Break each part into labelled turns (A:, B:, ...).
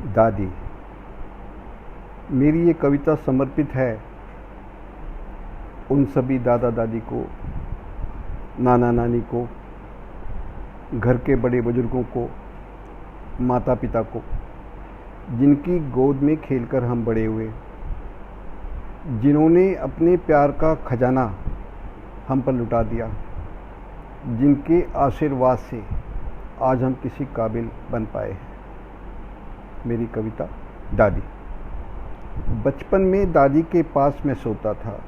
A: दादी। मेरी ये कविता समर्पित है उन सभी दादा दादी को, नाना नानी को, घर के बड़े बुजुर्गों को, माता पिता को, जिनकी गोद में खेलकर हम बड़े हुए, जिन्होंने अपने प्यार का खजाना हम पर लुटा दिया, जिनके आशीर्वाद से आज हम किसी काबिल बन पाए हैं। मेरी कविता दादी। बचपन में दादी के पास मैं सोता था,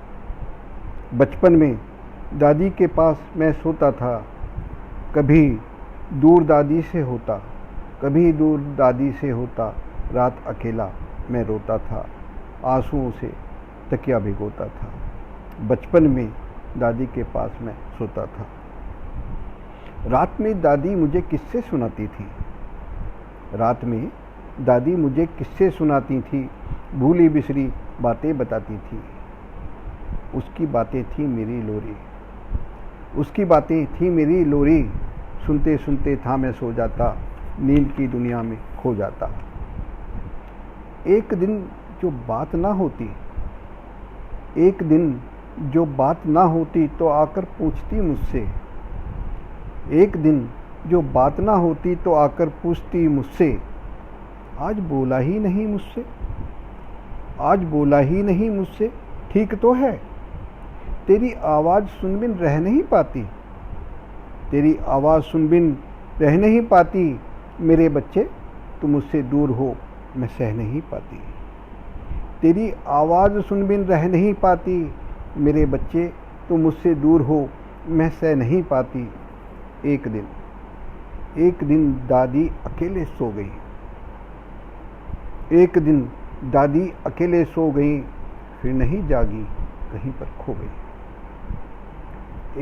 A: बचपन में दादी के पास मैं सोता था। कभी दूर दादी से होता, कभी दूर दादी से होता, रात अकेला मैं रोता था, आंसुओं से तकिया भिगोता था। बचपन में दादी के पास मैं सोता था। रात में दादी मुझे किस्से सुनाती थी, रात में दादी मुझे किस्से सुनाती थी, भूली बिसरी बातें बताती थी। उसकी बातें थी मेरी लोरी, उसकी बातें थी मेरी लोरी। सुनते सुनते था मैं सो जाता, नींद की दुनिया में खो जाता। एक दिन जो बात ना होती, एक दिन जो बात ना होती तो आकर पूछती मुझसे। एक दिन जो बात ना होती तो आकर पूछती मुझसे, आज बोला ही नहीं मुझसे, आज बोला ही नहीं मुझसे, ठीक तो है? तेरी आवाज़ सुन बिन रह नहीं पाती, तेरी आवाज़ सुन बिन रह नहीं पाती। मेरे बच्चे तुम मुझसे दूर हो मैं सह नहीं पाती। तेरी आवाज़ सुन बिन रह नहीं पाती, मेरे बच्चे तुम मुझसे दूर हो मैं सह नहीं पाती। एक दिन दादी अकेले सो गई, एक दिन दादी अकेले सो गई, फिर नहीं जागी कहीं पर खो गई।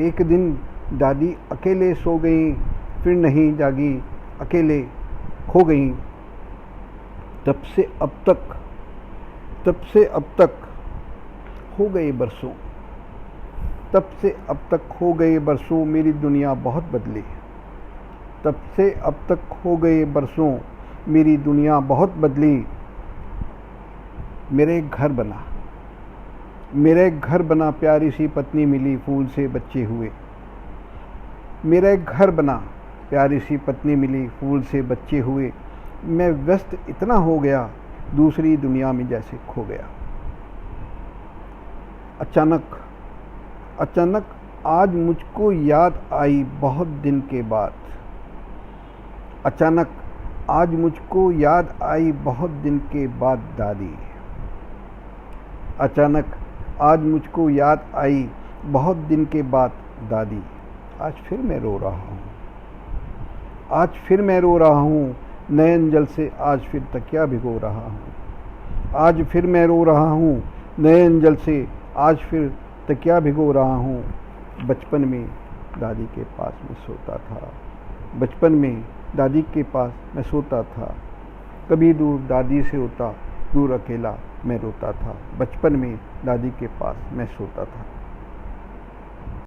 A: एक दिन दादी अकेले सो गई, फिर नहीं जागी अकेले खो गई। तब से अब तक हो गए बरसों, तब से अब तक हो गए बरसों, मेरी दुनिया बहुत बदली। तब से अब तक हो गए बरसों, मेरी दुनिया बहुत बदली। मेरे घर बना, मेरे घर बना, प्यारी सी पत्नी मिली, फूल से बच्चे हुए। मेरे घर बना, प्यारी सी पत्नी मिली, फूल से बच्चे हुए। मैं व्यस्त इतना हो गया, दूसरी दुनिया में जैसे खो गया। अचानक आज मुझको याद आई बहुत दिन के बाद। अचानक आज मुझको याद आई बहुत दिन के बाद दादी। अचानक आज मुझको याद आई बहुत दिन के बाद दादी। आज फिर मैं रो रहा हूँ, आज फिर मैं रो रहा हूँ, नयन जल से आज फिर तकिया भिगो रहा हूँ। आज फिर मैं रो रहा हूँ, नयन जल से आज फिर तकिया भिगो रहा हूँ। बचपन में दादी के पास मैं सोता था, बचपन में दादी के पास मैं सोता था। कभी दूर दादी से होता, दूर अकेला मैं रोता था। बचपन में दादी के पास मैं सोता था।